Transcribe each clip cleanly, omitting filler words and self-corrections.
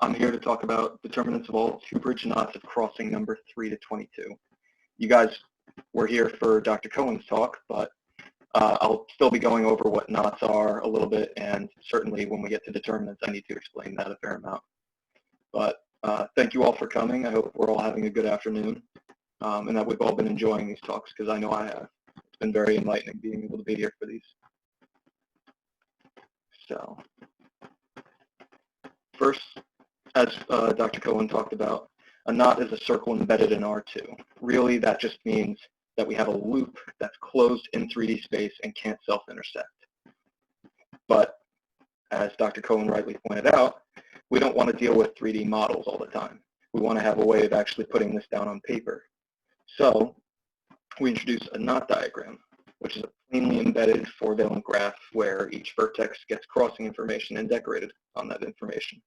I'm here to talk about determinants of all two-bridge knots of crossing number 3 to 22. You guys were here for Dr. Cohen's talk, but I'll still be going over what knots are a little bit, and certainly when we get to determinants, I need to explain that a fair amount. But thank you all for coming. I hope we're all having a good afternoon, and that we've all been enjoying these talks, because I know I have. It's been very enlightening being able to be here for these. So first, as Dr. Cohen talked about, a knot is a circle embedded in R2. Really, that just means that we have a loop that's closed in 3D space and can't self-intersect. But as Dr. Cohen rightly pointed out, we don't want to deal with 3D models all the time. We want to have a way of actually putting this down on paper. So we introduce a knot diagram, which is a plainly embedded 4-valent graph where each vertex gets crossing information and decorated on that information.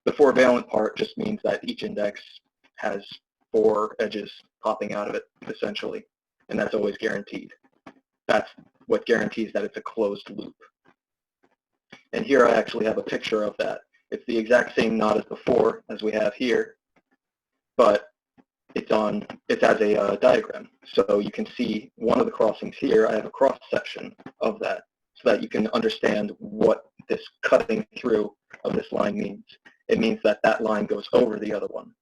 The 4-valent part just means that each index has 4 edges popping out of it, essentially, and that's always guaranteed. That's what guarantees that it's a closed loop. And here I actually have a picture of that. It's the exact same knot as before, as we have here, but it's as a diagram. So you can see one of the crossings here. I have a cross section of that so that you can understand what this cutting through of this line means. It means that that line goes over the other one.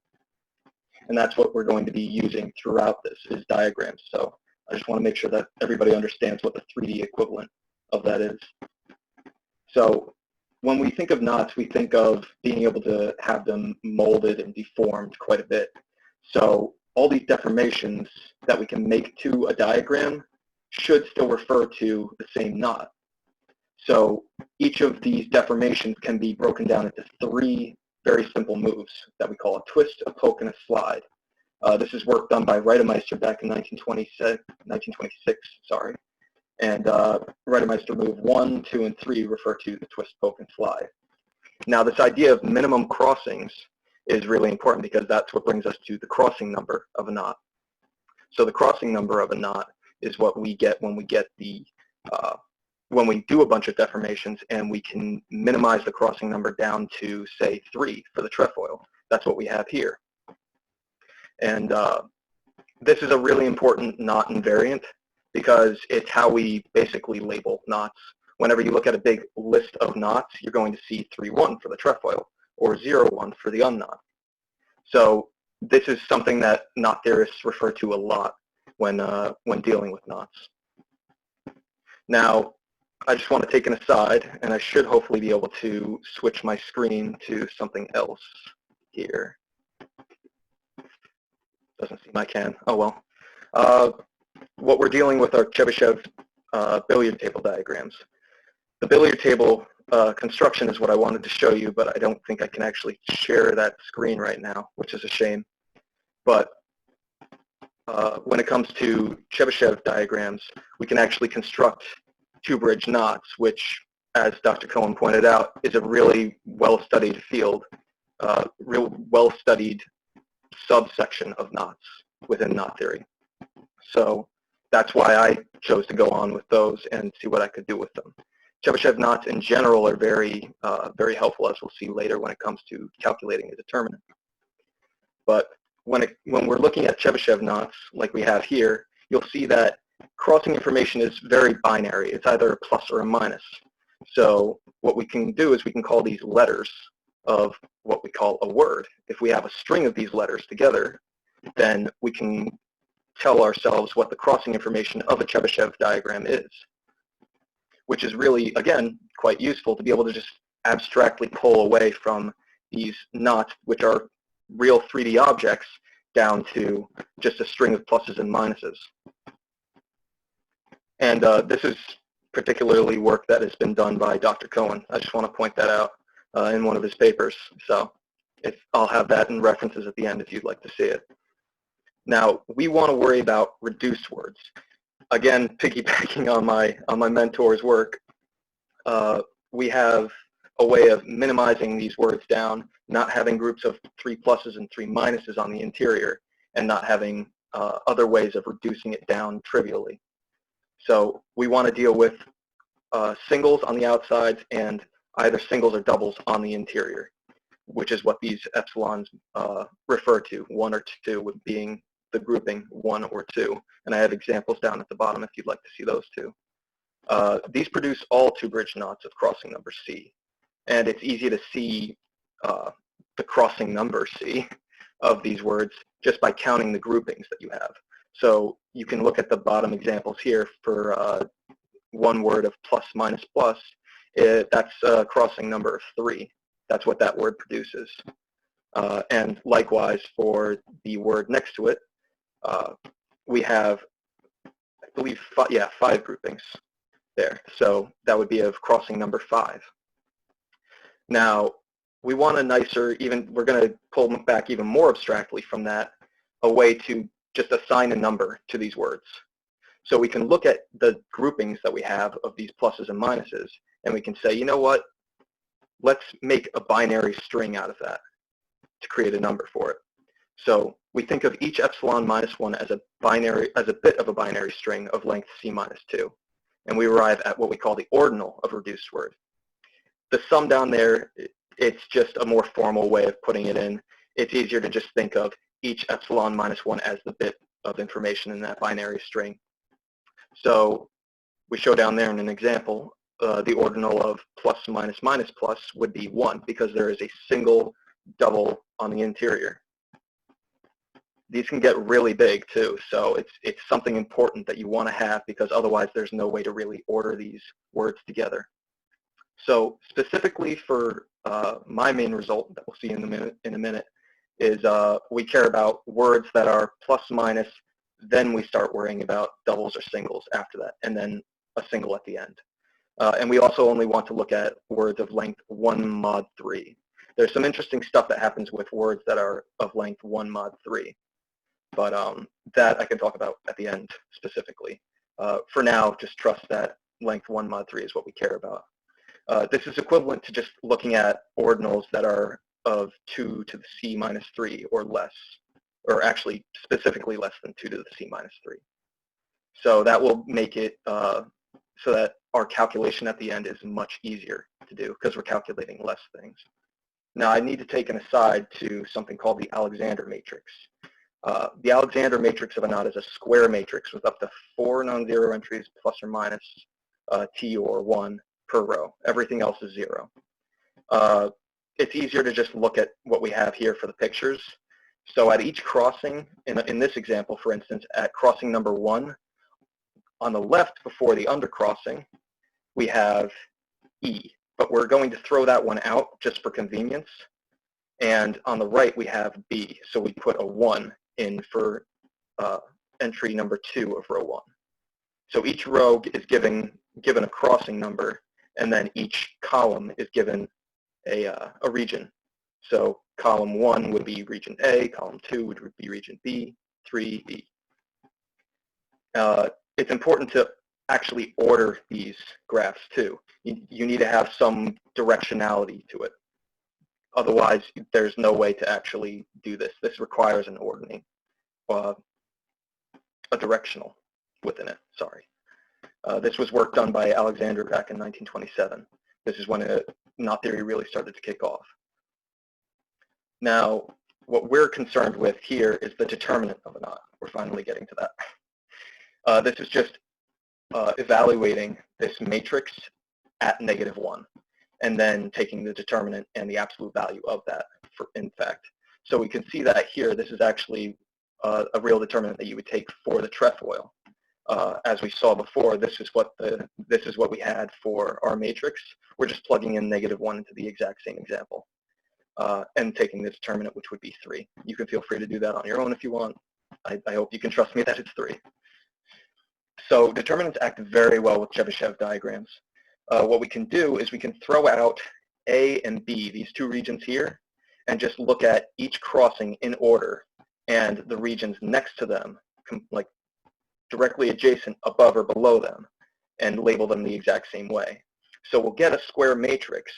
And that's what we're going to be using throughout this, is diagrams. So I just want to make sure that everybody understands what the 3D equivalent of that is. So when we think of knots, we think of being able to have them molded and deformed quite a bit. So all these deformations that we can make to a diagram should still refer to the same knot. So each of these deformations can be broken down into 3 very simple moves that we call a twist, a poke, and a slide. This is work done by Reidemeister back in 1926, sorry. And Reidemeister move 1, 2, and 3 refer to the twist, poke, and slide. Now this idea of minimum crossings is really important because that's what brings us to the crossing number of a knot. So the crossing number of a knot is what we get when we get the when we do a bunch of deformations and we can minimize the crossing number down to, say, 3 for the trefoil. That's what we have here. And this is a really important knot invariant because it's how we basically label knots. Whenever you look at a big list of knots, you're going to see 3-1 for the trefoil or 0-1 for the unknot. So this is something that knot theorists refer to a lot when dealing with knots. Now, I just want to take an aside, and I should hopefully be able to switch my screen to something else here. Doesn't seem I can. Oh, well. What we're dealing with are Chebyshev billiard table diagrams. The billiard table construction is what I wanted to show you, but I don't think I can actually share that screen right now, which is a shame. But when it comes to Chebyshev diagrams, we can actually construct 2-bridge knots, which, as Dr. Cohen pointed out, is a really well-studied field, real well-studied subsection of knots within knot theory. So that's why I chose to go on with those and see what I could do with them. Chebyshev knots in general are very, very helpful, as we'll see later when it comes to calculating a determinant. But when we're looking at Chebyshev knots, like we have here, you'll see that crossing information is very binary. It's either a plus or a minus. So what we can do is we can call these letters of what we call a word. If we have a string of these letters together, then we can tell ourselves what the crossing information of a Chebyshev diagram is, which is really, again, quite useful to be able to just abstractly pull away from these knots, which are real 3D objects, down to just a string of pluses and minuses. And this is particularly work that has been done by Dr. Cohen. I just want to point that out in one of his papers. So I'll have that in references at the end if you'd like to see it. Now, we want to worry about reduced words. Again, piggybacking on my mentor's work, we have a way of minimizing these words down, not having groups of 3 pluses and 3 minuses on the interior, and not having other ways of reducing it down trivially. So we want to deal with singles on the outsides and either singles or doubles on the interior. which is what these epsilons refer to, 1 or 2 with being the grouping 1 or 2. And I have examples down at the bottom if you'd like to see those too. These produce all two-bridge knots of crossing number C. And it's easy to see the crossing number C of these words just by counting the groupings that you have. So you can look at the bottom examples here for one word of plus minus plus. That's crossing number of 3. That's what that word produces. And likewise for the word next to it, we have, I believe, 5 groupings there. So that would be of crossing number 5. Now, we want a nicer, we're going to pull back even more abstractly from that, a way to just assign a number to these words. So we can look at the groupings that we have of these pluses and minuses, and we can say, you know what, let's make a binary string out of that to create a number for it. So we think of each epsilon minus 1 as a bit of a binary string of length C minus 2. And we arrive at what we call the ordinal of a reduced word. The sum down there, it's just a more formal way of putting it in. It's easier to just think of each epsilon minus 1 as the bit of information in that binary string. So we show down there in an example, the ordinal of plus minus minus plus would be 1 because there is a single double on the interior. These can get really big too, so it's something important that you want to have because otherwise there's no way to really order these words together. So specifically for my main result that we'll see in a minute is we care about words that are plus minus, then we start worrying about doubles or singles after that, and then a single at the end. And we also only want to look at words of length 1 mod 3. There's some interesting stuff that happens with words that are of length 1 mod 3. But that I can talk about at the end specifically. For now, just trust that length 1 mod 3 is what we care about. This is equivalent to just looking at ordinals that are of 2 to the C minus 3 or less, or actually specifically less than 2 to the C minus 3. So that will make it so that our calculation at the end is much easier to do because we're calculating less things. Now I need to take an aside to something called the Alexander matrix. The Alexander matrix of a knot is a square matrix with up to 4 non-zero entries plus or minus t or 1 per row. Everything else is 0. It's easier to just look at what we have here for the pictures. So at each crossing, in this example, for instance, at crossing number 1, on the left before the undercrossing, we have E. But we're going to throw that one out just for convenience. And on the right, we have B. So we put a 1 in for entry number 2 of row 1. So each row is given a crossing number, and then each column is given a region. So column 1 would be region A, column 2 would be region B, 3, B. It's important to actually order these graphs too. You need to have some directionality to it. Otherwise, there's no way to actually do this. This requires an ordering, a directional within it, sorry. This was work done by Alexander back in 1927. This is when knot theory really started to kick off. Now, what we're concerned with here is the determinant of a knot. We're finally getting to that. This is just evaluating this matrix at -1. And then taking the determinant and the absolute value of that, in fact. So we can see that here, this is actually a real determinant that you would take for the trefoil. As we saw before, this is what we had for our matrix. We're just plugging in -1 into the exact same example and taking the determinant, which would be 3. You can feel free to do that on your own if you want. I hope you can trust me that it's 3. So determinants act very well with Chebyshev diagrams. What we can do is we can throw out A and B, these 2 regions here, and just look at each crossing in order and the regions next to them, like directly adjacent, above or below them, and label them the exact same way. So we'll get a square matrix,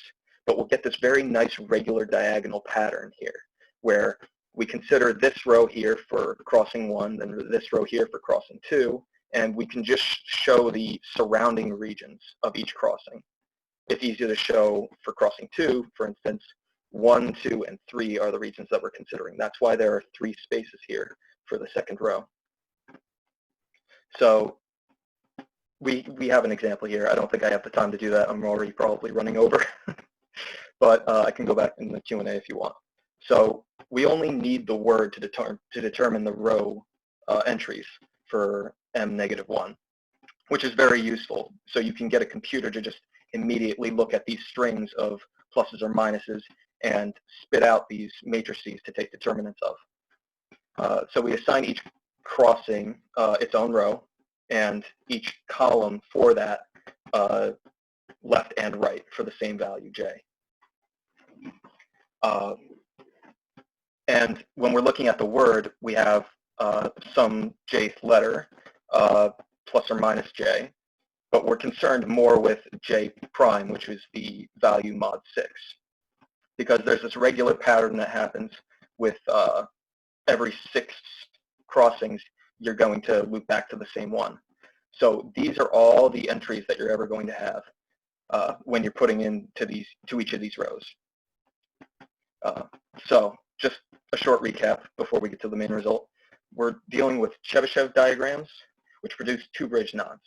but we'll get this very nice regular diagonal pattern here, where we consider this row here for crossing 1, then this row here for crossing 2, and we can just show the surrounding regions of each crossing. It's easier to show for crossing 2, for instance, 1, 2, and 3 are the regions that we're considering. That's why there are 3 spaces here for the second row. So we have an example here. I don't think I have the time to do that. I'm already probably running over. But I can go back in the Q&A if you want. So we only need the word to determine the row entries for m-1, which is very useful. So you can get a computer to just immediately look at these strings of pluses or minuses and spit out these matrices to take determinants of. So we assign each crossing its own row, and each column for that left and right for the same value, j. And when we're looking at the word, we have some jth letter, plus or minus j, but we're concerned more with j prime, which is the value mod 6, because there's this regular pattern that happens with every 6 crossings, you're going to loop back to the same one. So these are all the entries that you're ever going to have when you're putting into each of these rows. So just a short recap before we get to the main result. We're dealing with Chebyshev diagrams, which produce 2 bridge knots.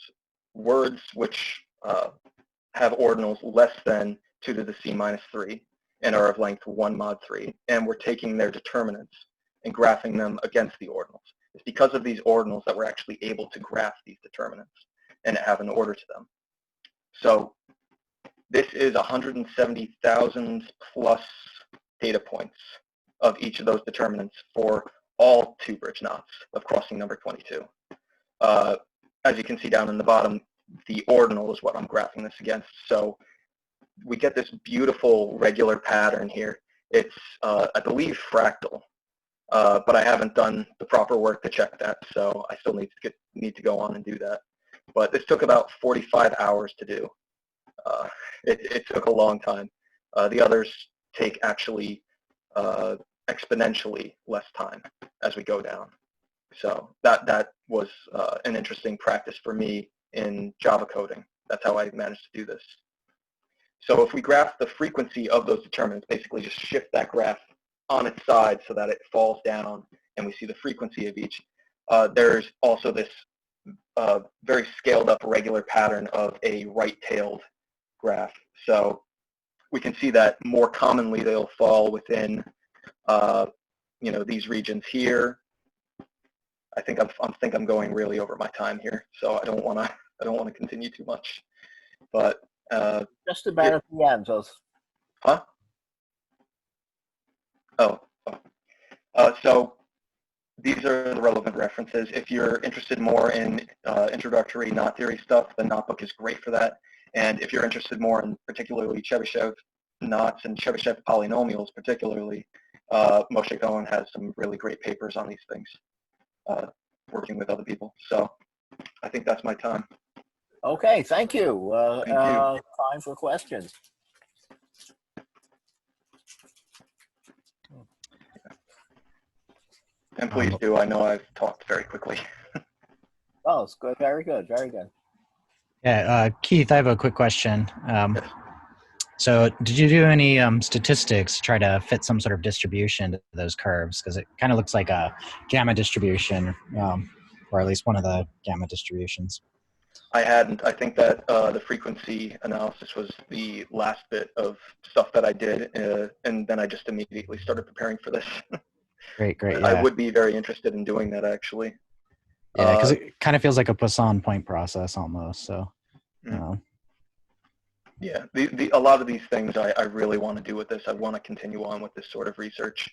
Words which have ordinals less than 2 to the c minus 3 and are of length 1 mod 3. And we're taking their determinants and graphing them against the ordinals. It's because of these ordinals that we're actually able to graph these determinants and have an order to them. So this is 170,000 plus data points of each of those determinants for all 2 bridge knots of crossing number 22. As you can see down in the bottom, the ordinal is what I'm graphing this against. So we get this beautiful regular pattern here. It's, I believe, fractal, but I haven't done the proper work to check that, so I still need to go on and do that. But this took about 45 hours to do. It took a long time. The others take actually exponentially less time as we go down. So that was an interesting practice for me in Java coding. That's how I managed to do this. So if we graph the frequency of those determinants, basically just shift that graph on its side so that it falls down and we see the frequency of each, there's also this very scaled up regular pattern of a right-tailed graph. So we can see that more commonly they'll fall within these regions here. I think I'm going really over my time here, so I don't want to continue too much. But just about at the end, so. Huh? Oh. So these are the relevant references. If you're interested more in introductory knot theory stuff, the knot book is great for that. And if you're interested more in particularly Chebyshev knots and Chebyshev polynomials particularly, Moshe Cohen has some really great papers on these things, working with other people. So I think that's my time. Okay, thank you. Thank you. Time for questions. And please do. I know I've talked very quickly. Oh, it's good. Very good. Very good. Yeah, Keith, I have a quick question. Yes. So did you do any statistics to try to fit some sort of distribution to those curves? Because it kind of looks like a gamma distribution, or at least one of the gamma distributions. I hadn't. I think that the frequency analysis was the last bit of stuff that I did, and then I just immediately started preparing for this. Great, yeah. I would be very interested in doing that, actually. Yeah, because it kind of feels like a Poisson point process almost. So, yeah, a lot of these things I really want to do with this. I want to continue on with this sort of research,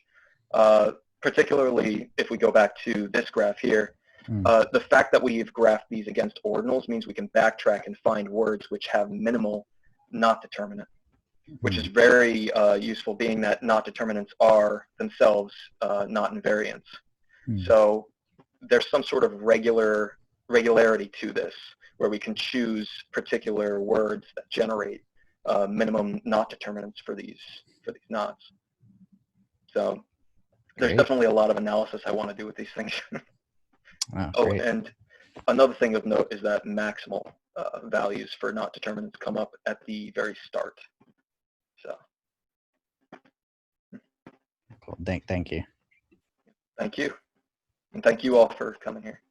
particularly if we go back to this graph here. The fact that we've graphed these against ordinals means we can backtrack and find words which have minimal knot determinant, which is very useful, being that knot determinants are themselves knot invariants. So there's some sort of regularity to this, where we can choose particular words that generate minimum knot determinants for these knots. So there's definitely a lot of analysis I want to do with these things. Oh, and another thing of note is that maximal values for knot determinants come up at the very start. So. Thank you. Thank you. And thank you all for coming here.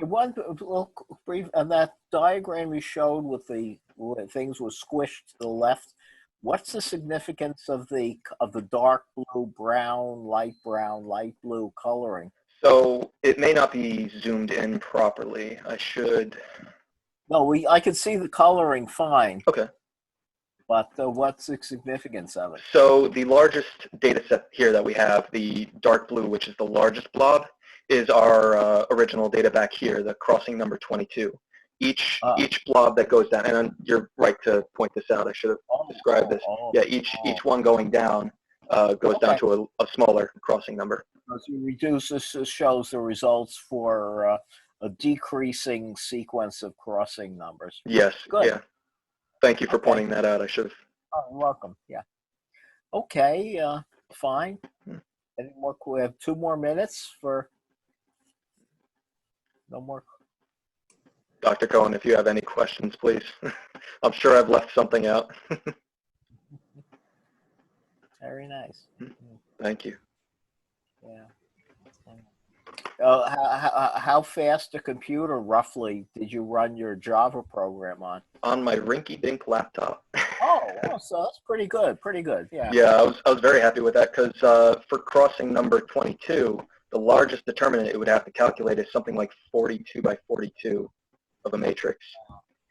One little brief on that diagram you showed with the where things were squished to the left. What's the significance of the dark blue, brown, light blue coloring? So it may not be zoomed in properly. I should. No, I can see the coloring fine. Okay. But what's the significance of it? So the largest data set here that we have, the dark blue, which is the largest blob, is our original data back here, the crossing number 22. Each blob that goes down, and you're right to point this out. I should have described this. Yeah, each one going down goes down to a smaller crossing number. As you reduce this, shows the results for a decreasing sequence of crossing numbers. Yes. Good. Yeah. Thank you for pointing that out. I should have. Oh, you're welcome. Yeah. Okay. Fine. Any more? We have 2 more minutes for. No more. Dr. Cohen, if you have any questions, please. I'm sure I've left something out. Very nice. Thank you. Yeah. How fast a computer roughly did you run your Java program on? On my rinky-dink laptop. Oh, so that's pretty good. Pretty good. Yeah. Yeah, I was very happy with that because for crossing number 22, the largest determinant it would have to calculate is something like 42 by 42 of a matrix.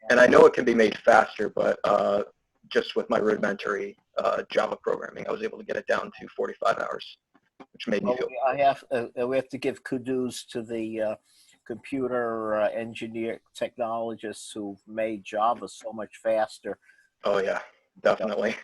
And I know it can be made faster, but just with my rudimentary Java programming, I was able to get it down to 45 hours, which made me feel. We have to give kudos to the computer engineer technologists who made Java so much faster. Oh yeah, definitely.